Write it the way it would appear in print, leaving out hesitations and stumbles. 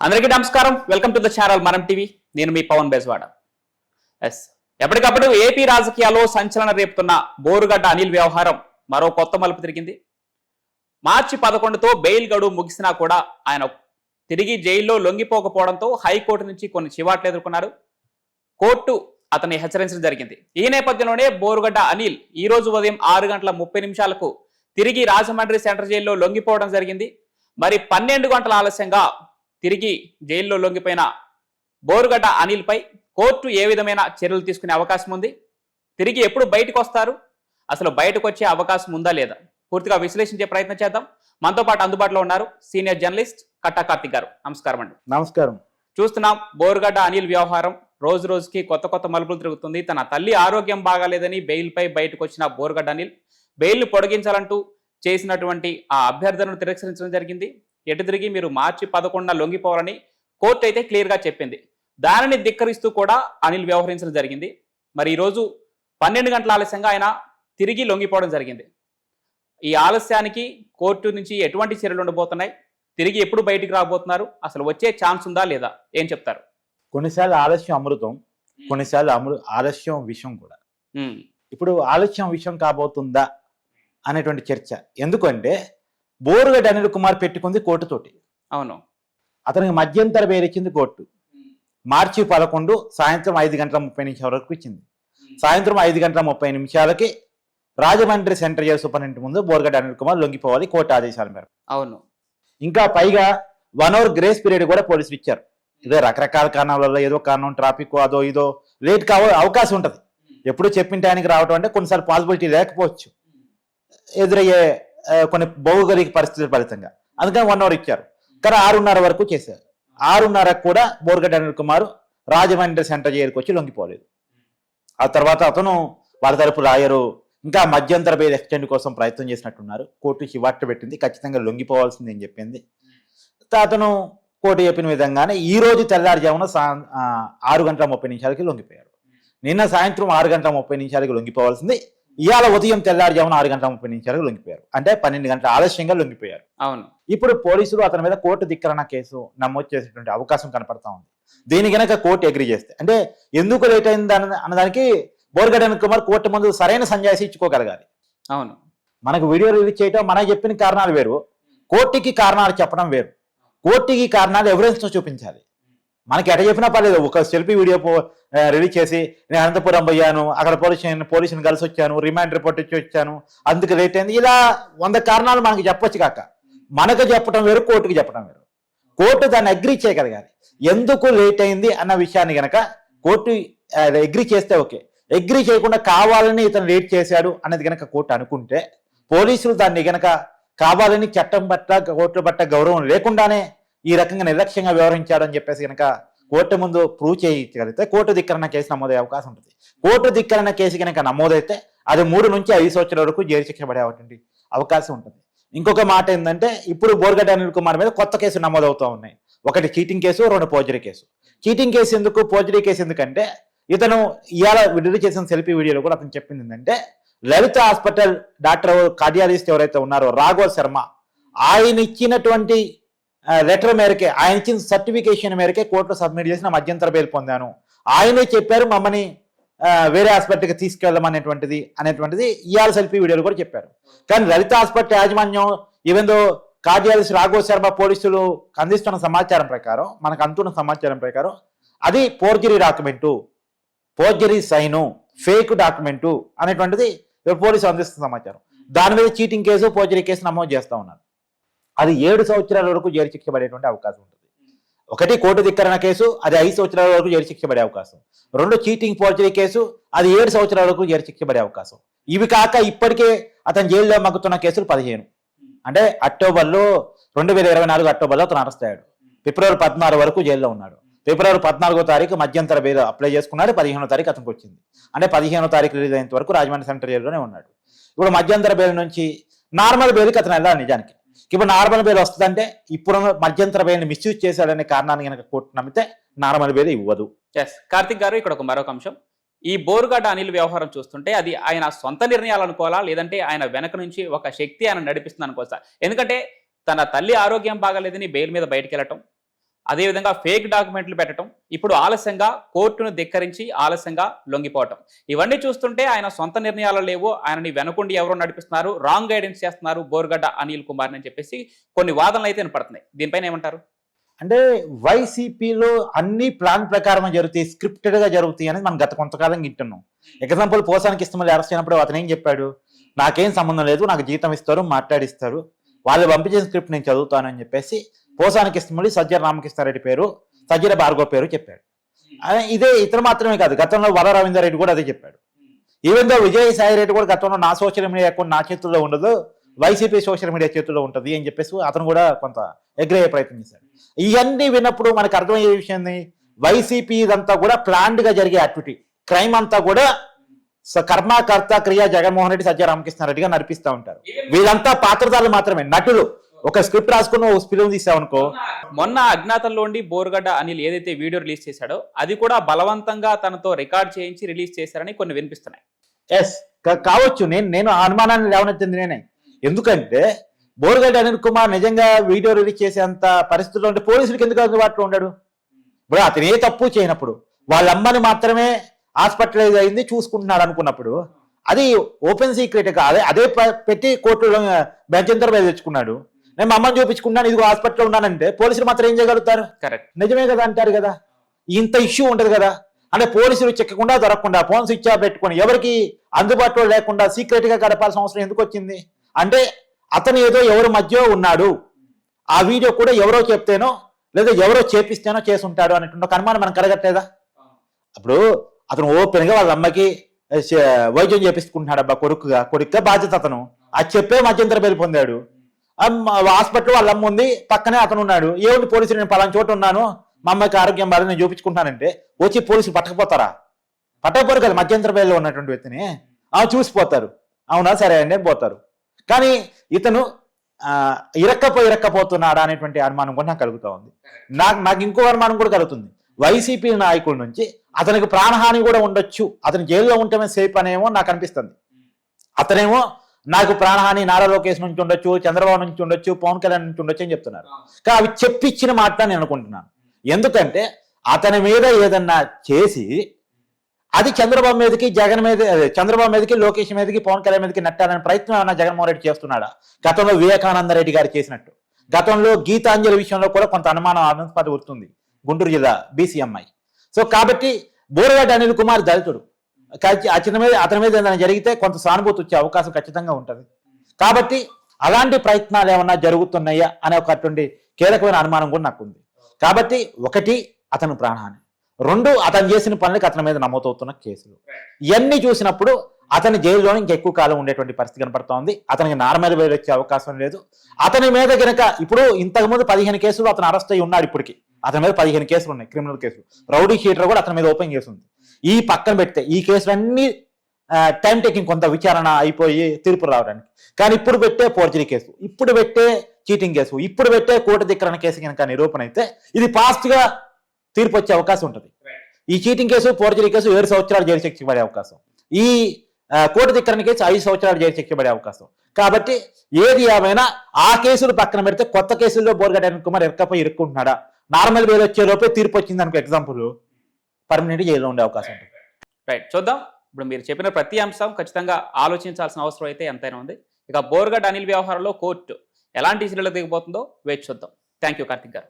అందరికీ నమస్కారం. Welcome to the channel మనం టీవీ. నేను మీ పవన్ బేజవాడ. ఎప్పటికప్పుడు ఏపీ రాజకీయాల్లో సంచలనం రేపుతున్న బోరుగడ్డ అనిల్ వ్యవహారం మరో కొత్త మలుపు తిరిగింది. మార్చి 11తో బెయిల్ గడువు ముగిసినా కూడా ఆయన తిరిగి జైల్లో లొంగిపోకపోవడంతో హైకోర్టు నుంచి కొన్ని చివాట్లు ఎదుర్కొన్నారు. కోర్టు అతన్ని హెచ్చరించడం జరిగింది. ఈ నేపథ్యంలోనే బోరుగడ్డ అనిల్ ఈ రోజు ఉదయం 6:30 తిరిగి రాజమండ్రి సెంట్రల్ జైల్లో లొంగిపోవడం జరిగింది. మరి 12 గంటల ఆలస్యంగా తిరిగి జైల్లో లొంగిపోయిన బోరుగడ్డ అనిల్ పై కోర్టు ఏ విధమైన చర్యలు తీసుకునే అవకాశం ఉంది? తిరిగి ఎప్పుడు బయటకు వస్తారు? అసలు బయటకు వచ్చే అవకాశం ఉందా లేదా? పూర్తిగా విశ్లేషించే ప్రయత్నం చేద్దాం. మనతో పాటు అందుబాటులో ఉన్నారు సీనియర్ జర్నలిస్ట్ కట్టా కార్తిక్ గారు. నమస్కారం అండి. నమస్కారం. చూస్తున్నాం బోరుగడ్డ అనిల్ వ్యవహారం రోజు రోజుకి కొత్త మలుపులు తిరుగుతుంది. తన తల్లి ఆరోగ్యం బాగాలేదని బెయిల్ పై బయటకు వచ్చిన బోరుగడ్డ అనిల్ బెయిల్ పొడిగించాలంటూ చేసినటువంటి ఆ అభ్యర్థనను తిరస్కరించడం జరిగింది. ఎటు తిరిగి మీరు మార్చి 11న లొంగిపోవాలని కోర్టు అయితే క్లియర్గా చెప్పింది. దానిని ధిక్కరిస్తూ కూడా అనిల్ వ్యవహరించడం జరిగింది. మరి ఈరోజు 12 గంటల ఆలస్యంగా ఆయన తిరిగి లొంగిపోవడం జరిగింది. ఈ ఆలస్యానికి కోర్టు నుంచి ఎటువంటి చర్యలు ఉండబోతున్నాయి? తిరిగి ఎప్పుడు బయటికి రాబోతున్నారు? అసలు వచ్చే ఛాన్స్ ఉందా లేదా? ఏం చెప్తారు? కొన్నిసార్లు ఆలస్యం అమృతం, కొన్నిసార్లు ఆలస్యం విషం కూడా. ఇప్పుడు ఆలస్యం విషం కాబోతుందా అనేటువంటి చర్చ. ఎందుకంటే బోరుగడ్డ అనిల్ కుమార్ పెట్టుకుంది కోర్టుతోటి. అవును, అతనికి మధ్యంతర బెయిల్ ఇచ్చింది కోర్టు. మార్చి 11 సాయంత్రం 5:30 వరకు ఇచ్చింది. సాయంత్రం 5:30 రాజమండ్రి సెంట్రల్ జైలు సూపరింటెండెంట్ ముందు బోరుగడ్డ అనిల్ కుమార్ లొంగిపోవాలి కోర్టు ఆదేశాల మేరకు. అవును, ఇంకా పైగా 1 hour గ్రేస్ పీరియడ్ కూడా పోలీసులు ఇచ్చారు. ఇదే రకరకాల కారణాల వల్ల ఏదో కారణం ట్రాఫిక్ అదో ఇదో లేట్ అవకాశం ఉంటుంది. ఎప్పుడు చెప్పిన టైంకి రావడం అంటే కొన్నిసార్లు పాసిబిలిటీ లేకపోవచ్చు, ఎదురయ్యే కొన్ని భౌగోళిక పరిస్థితుల ఫలితంగా. అందుకని 1 hour ఇచ్చారు. కానీ 6:30 వరకు చేశారు. 6:30 కూడా బోరుగడ్డ అనిల్ కుమార్ రాజమండ్రి సెంట్రల్ జైలుకి వచ్చి లొంగిపోలేదు. ఆ తర్వాత అతను వాళ్ళ తరపు లాయరు ఇంకా మధ్యంతర బెయిల్ ఎక్స్టెండ్ కోసం ప్రయత్నం చేసినట్టున్నారు. కోర్టు చివాట్లు పెట్టింది, ఖచ్చితంగా లొంగిపోవాల్సింది అని చెప్పింది. అతను కోర్టు చెప్పిన విధంగానే ఈ రోజు తెల్లారుజామున 6:30 లొంగిపోయారు. నిన్న సాయంత్రం 6:30 లొంగిపోవాల్సింది ఇవాళ ఉదయం తెల్లారుజామున 6:30 లొంగిపోయారు. అంటే 12 గంటల ఆలస్యంగా లొంగిపోయారు. అవును. ఇప్పుడు పోలీసులు అతని మీద కోర్టు ధిక్కరణ కేసు నమోదు చేసేటువంటి అవకాశం కనపడతా ఉంది. దీని గనక కోర్టు అగ్రీ చేస్తే, అంటే ఎందుకు లేట్ అయింది అన్నదానికి బోరుగడ్డ అనిల్ కుమార్ కోర్టు ముందు సరైన సంజాయిషి ఇచ్చుకోగలగాలి. అవును, మనకు వీడియో రిలీజ్ చేయటం, మనకు చెప్పిన కారణాలు వేరు, కోర్టుకి కారణాలు చెప్పడం వేరు. కోర్టుకి కారణాలు ఎవిడెన్స్ చూపించాలి. మనకి ఎట చెప్పినా పర్లేదు. ఒక సెల్ఫీ వీడియో రిలీజ్ చేసి నేను అనంతపురం పోయాను, అక్కడ పోలీసుని కలిసి వచ్చాను, రిమాండ్ రిపోర్ట్ ఇచ్చి వచ్చాను, అందుకు లేట్ అయింది, ఇలా 100 కారణాలు మనకి చెప్పొచ్చు కాక మనకు చెప్పడం వేరు, కోర్టుకి చెప్పడం వేరు. కోర్టు దాన్ని అగ్రీ చేయగలగాలి. ఎందుకు లేట్ అయింది అన్న విషయాన్ని గనక కోర్టు అగ్రీ చేస్తే ఓకే. అగ్రీ చేయకుండా కావాలని ఇతను లేట్ చేశాడు అనేది గనక కోర్టు అనుకుంటే, పోలీసులు దాన్ని గనక కావాలని చట్టం పట్ల కోర్టు పట్ల గౌరవం లేకుండానే ఈ రకంగా నిర్లక్ష్యంగా వ్యవహరించాడు అని చెప్పేసి కనుక కోర్టు ముందు ప్రూవ్ చేయగలిగితే కోర్టు ధిక్కరణ కేసు నమోదయ్యే అవకాశం ఉంటుంది. కోర్టు ధిక్కరణ కేసు కనుక నమోదైతే అది 3 నుంచి 5 సంవత్సరాల వరకు జైలు శిక్ష పడేటువంటి అవకాశం ఉంటుంది. ఇంకొక మాట ఏంటంటే, ఇప్పుడు బోరుగడ్డ అనిల్ కుమార్ మీద కొత్త కేసు నమోదవుతూ ఉన్నాయి. ఒకటి cheating case, 2 forgery case. Cheating case ఎందుకు, ఫోర్జరీ కేసు ఎందుకంటే, ఇతను ఇవాళ విడుదల చేసిన సెల్ఫీ వీడియోలో కూడా అతను చెప్పింది ఏంటంటే, లలిత హాస్పిటల్ డాక్టర్ కార్డియాలజిస్ట్ ఎవరైతే ఉన్నారో రాఘవ శర్మ, ఆయన ఇచ్చినటువంటి లెటర్ మేరకే, ఆయన ఇచ్చిన సర్టిఫికేషన్ మేరకే కోర్టులో సబ్మిట్ చేసిన మధ్యంతర బెయిల్ పొందాను. ఆయనే చెప్పారు మమ్మల్ని వేరే హాస్పిటల్కి తీసుకెళ్ళమనేటువంటిది ఇవాళ సెల్ఫీ వీడియోలు కూడా చెప్పారు. కానీ లలిత హాస్పిటల్ యాజమాన్యం ఈవెందో కార్డియాలజిస్ట్ రాఘవ శర్మ పోలీసులు అందిస్తున్న సమాచారం ప్రకారం, మనకు అందుతున్న సమాచారం ప్రకారం అది forgery document, forgery sign, fake document అనేటువంటిది పోలీసులు అందిస్తున్న సమాచారం. దాని మీద చీటింగ్ కేసు, ఫోర్జరీ కేసు నమోదు చేస్తూ ఉన్నారు. అది 7 సంవత్సరాల వరకు జైలు శిక్ష పడేటువంటి అవకాశం ఉంటుంది. ఒకటి కోర్టు ధిక్కరణ కేసు, అది 5 సంవత్సరాల వరకు జైలు శిక్ష పడే అవకాశం. 2 చీటింగ్ ఫోర్జరీ కేసు, అది 7 సంవత్సరాల వరకు జైలు శిక్ష పడే అవకాశం. ఇవి కాక ఇప్పటికే అతను జైల్లో మగ్గుతున్న కేసులు 15. అంటే 2024 అక్టోబర్లో అతను అరెస్ట్ అయ్యాడు. ఫిబ్రవరి 16 వరకు జైల్లో ఉన్నాడు. ఫిబ్రవరి 14వ తారీఖు మధ్యంతర బెయిల్ అప్లై చేసుకున్నాడు. 15వ తారీఖు అతనికి వచ్చింది. అంటే 15వ తారీఖు రిలీజ్ అయినంత వరకు రాజమండ్రి సెంట్రల్ జైల్లోనే ఉన్నాడు. ఇప్పుడు మధ్యంతర బెయిల్ నుంచి నార్మల్ బెయిల్కి అతను వెళ్ళాలి. నిజానికి ఇప్పుడు నార్మల్ బెయిల్ వస్తుందంటే, ఇప్పుడు మధ్యంతర బెయిల్ని మిస్యూజ్ చేశాడనే కారణాన్ని కనుక కోర్టు నమ్మితే నార్మల్ బెయిల్ ఇవ్వదు. కార్తిక్ గారు, ఇక్కడ ఒక మరొక అంశం, ఈ బోరుగడ్డ అనిల్ వ్యవహారం చూస్తుంటే అది ఆయన సొంత నిర్ణయాలు అనుకోవాలా, లేదంటే ఆయన వెనక నుంచి ఒక శక్తి ఆయన నడిపిస్తుంది అనుకోవచ్చా? ఎందుకంటే తన తల్లి ఆరోగ్యం బాగాలేదని బెయిల్ మీద బయటకు వెళ్ళటం, అదేవిధంగా ఫేక్ డాక్యుమెంట్లు పెట్టడం, ఇప్పుడు ఆలస్యంగా కోర్టును ధిక్కరించి ఆలస్యంగా లొంగిపోవటం, ఇవన్నీ చూస్తుంటే ఆయన సొంత నిర్ణయాలు లేవు, ఆయనని వెనకుండి ఎవరో నడిపిస్తున్నారు, రాంగ్ గైడెన్స్ చేస్తున్నారు బోరుగడ్డ అనిల్ కుమార్ అని చెప్పేసి కొన్ని వాదనలు అయితే వినపడుతున్నాయి. దీనిపైన ఏమంటారు? అంటే వైసీపీలో అన్ని ప్లాన్ ప్రకారం జరుగుతాయి, స్క్రిప్టెడ్ గా జరుగుతాయి అనేది మనం గత కొంతకాలం వింటున్నాం. ఎగ్జాంపుల్ పోసానికి ఇష్టమని అరెస్ట్ అయినప్పుడు అతను ఏం చెప్పాడు, నాకేం సంబంధం లేదు, నాకు జీతం ఇస్తారు, మాట్లాడిస్తారు, వాళ్ళు పంపించిన స్క్రిప్ట్ నేను చదువుతానని చెప్పేసి పోసానికి ఇష్టమని సజ్జల రామకృష్ణారెడ్డి పేరు, సజ్జల భార్గవ్ పేరు చెప్పాడు. ఇదే ఇతను మాత్రమే కాదు, గతంలో వర రవీందర్ రెడ్డి కూడా అదే చెప్పాడు. ఈవెన్ దో విజయసాయి రెడ్డి కూడా గతంలో నా సోషల్ మీడియా అకౌంట్ నా చేతుల్లో ఉండదు, వైసీపీ సోషల్ మీడియా చేతుల్లో ఉంటుంది అని చెప్పేసి అతను కూడా కొంత ఎగ్రయ్యే ప్రయత్నం చేశాడు. ఇవన్నీ విన్నప్పుడు మనకు అర్థమయ్యే విషయం వైసీపీ ఇదంతా కూడా ప్లాన్డ్ గా జరిగే యాక్టివిటీ, క్రైమ్ అంతా కూడా కర్మకర్త క్రియ జగన్మోహన్ రెడ్డి, సజ్జల రామకృష్ణారెడ్డిగా నడిపిస్తూ ఉంటారు. వీళ్ళంతా పాత్రధారులు మాత్రమే, నటులు. ఒక స్క్రిప్ట్ రాసుకుని ఒక ఫిల్మ్ తీసావనుకో. మొన్న అజ్ఞాతంలోండి బోరుగడ్డ అనిల్ ఏదైతే వీడియో రిలీజ్ చేశాడో అది కూడా బలవంతంగా తనతో రికార్డ్ చేయించి రిలీజ్ చేశారని కొన్ని వినిపిస్తున్నాయి. ఎస్ కావచ్చు, నేను ఆ అనుమానాన్ని లేవనెత్తింది నేనే. ఎందుకంటే బోరుగడ్డ అనిల్ కుమార్ నిజంగా వీడియో రిలీజ్ చేసేంత పరిస్థితుల్లో ఉంటే పోలీసులకు ఎందుకు అందుబాటులో ఉన్నాడు? ఇప్పుడు అతను ఏ తప్పు చేయనప్పుడు, వాళ్ళ అమ్మని మాత్రమే హాస్పిటలైజ్ అయింది చూసుకుంటున్నాడు అనుకున్నప్పుడు, అది ఓపెన్ సీక్రెట్ కాదు, అదే పెట్టి కోర్టులో బెంచంతర మీద తెచ్చుకున్నాడు. నేను మా అమ్మని చూపించుకున్నాను, ఇదిగో హాస్పిటల్లో ఉన్నానంటే పోలీసులు మాత్రం ఏం చేయగలుగుతారు? కరెక్ట్, నిజమే కదా అంటారు కదా. ఇంత ఇష్యూ ఉంటది కదా, అంటే పోలీసులు చెక్కకుండా దొరకకుండా ఫోన్ స్విచ్ ఆఫ్ పెట్టుకుని ఎవరికి అందుబాటులో లేకుండా సీక్రెట్ గా గడపాల్సిన అవసరం ఎందుకు వచ్చింది? అంటే అతను ఏదో ఎవరి మధ్య ఉన్నాడు, ఆ వీడియో కూడా ఎవరో చెప్తేనో లేదా ఎవరో చేపిస్తేనో చేసి ఉంటాడు అనేటువంటి ఒక అనుమానం మనం కలగట్లేదా? అప్పుడు అతను ఓపెన్ గా వాళ్ళ అమ్మకి వైద్యం చేపించుకుంటున్నాడు, అబ్బా కొడుకుగా బాధ్యత అతను. అది చెప్పే మధ్యంతర బెయిల్ పొందాడు. హాస్పిటల్ వాళ్ళ అమ్మ ఉంది, పక్కనే అతను ఉన్నాడు. ఏమిటి పోలీసులు, నేను పలానా చోట ఉన్నాను, మా అమ్మకి ఆరోగ్యం బాధ, నేను చూపించుకుంటానంటే వచ్చి పోలీసులు పట్టకపోతారా? పట్టకపోరు కదా, మధ్యంతర బెయిల్లో ఉన్నటువంటి వ్యక్తిని చూసిపోతారు. అవునా, సరే అండి అని పోతారు. కానీ ఇతను ఇరక్కపోతున్నాడా అనేటువంటి అనుమానం కూడా నాకు కలుగుతూ ఉంది. నాకు ఇంకో అనుమానం కూడా కలుగుతుంది. వైసీపీ నాయకుల నుంచి అతనికి ప్రాణహాని కూడా ఉండొచ్చు, అతను జైల్లో ఉంటేనే సేఫ్ అనేమో నాకు అనిపిస్తుంది. అతనేమో నాకు ప్రాణహాని నారా లోకేష్ నుంచి ఉండొచ్చు, చంద్రబాబు నుంచి ఉండొచ్చు, పవన్ కళ్యాణ్ నుంచి ఉండొచ్చు అని చెప్తున్నారు. కానీ అవి చెప్పించిన మాట నేను అనుకుంటున్నాను. ఎందుకంటే అతని మీద ఏదన్నా చేసి అది చంద్రబాబు మీదకి, జగన్ మీద, చంద్రబాబు మీదకి, లోకేష్ మీదకి, పవన్ కళ్యాణ్ మీదకి నెట్టాలనే ప్రయత్నం ఏమన్నా జగన్మోహన్ రెడ్డి చేస్తున్నాడా? గతంలో వివేకానంద రెడ్డి గారు చేసినట్టు, గతంలో గీతాంజలి విషయంలో కూడా కొంత అనుమానాస్పద వస్తుంది, గుంటూరు జిల్లా బీసీ అమ్మాయి. సో కాబట్టి బోరుగడ్డ అనిల్ కుమార్ దళితుడు, అతని మీద ఏదైనా జరిగితే కొంత సానుభూతి వచ్చే అవకాశం ఖచ్చితంగా ఉంటుంది. కాబట్టి అలాంటి ప్రయత్నాలు ఏమన్నా జరుగుతున్నాయా అనే ఒకటువంటి కీలకమైన అనుమానం కూడా నాకు ఉంది. కాబట్టి ఒకటి, అతను ప్రాణహాని. రెండు, అతను చేసిన పనులకి అతని మీద నమోదవుతున్న కేసులు. ఇవన్నీ చూసినప్పుడు అతని జైల్లోనే ఇంకెక్కువ కాలం ఉండేటువంటి పరిస్థితి కనపడుతోంది. అతనికి నార్మల్ బెయిల్ వచ్చే అవకాశం లేదు. అతని మీద కనుక ఇప్పుడు ఇంతకుముందు 15 కేసులు అతను అరెస్ట్ అయ్యి ఉన్నాడు. ఇప్పటికి అతని మీద 15 కేసులు ఉన్నాయి, క్రిమినల్ కేసులు. రౌడీ షీటర్ కూడా అతని మీద ఓపెన్ కేసు ఉంది. ఈ పక్కన పెడితే ఈ కేసులన్నీ టైం టేకింగ్, కొంత విచారణ అయిపోయి తీర్పు రావడానికి. కానీ ఇప్పుడు పెట్టే ఫోర్జరీ కేసు, ఇప్పుడు పెట్టే చీటింగ్ కేసు, ఇప్పుడు పెట్టే కోర్టు ధిక్కరణ కేసు కనుక నిరూపణ అయితే ఇది ఫాస్ట్ గా తీర్పు వచ్చే అవకాశం ఉంటుంది. ఈ చీటింగ్ కేసు, ఫోర్జరీ కేసు 7 సంవత్సరాలు జైలు శిక్ష పడే అవకాశం, ఈ కోర్టు ధిక్కరణ కేసు 5 సంవత్సరాలు జైలు శిక్ష పడే అవకాశం. కాబట్టి ఏది ఏమైనా ఆ కేసులు పక్కన పెడితే కొత్త కేసుల్లో బోరుగడ్డ అనిల్ కుమార్ ఇరుక్కుంటున్నాడా? నార్మల్ వేలు వచ్చే లోపే తీర్పు వచ్చింది అనుకో, ఎగ్జాంపుల్, పర్మనెంట్ జైల్లో ఉండే అవకాశం ఉంటుంది. రైట్, చూద్దాం. ఇప్పుడు మీరు చెప్పిన ప్రతి అంశం ఖచ్చితంగా ఆలోచించాల్సిన అవసరం అయితే ఎంతైనా ఉంది. ఇక బోరుగడ్డ అనిల్ వ్యవహారంలో కోర్టు ఎలాంటి చర్యలు దిగబోతుందో వేచి చూద్దాం. థ్యాంక్ యూ కార్తిక్ గారు.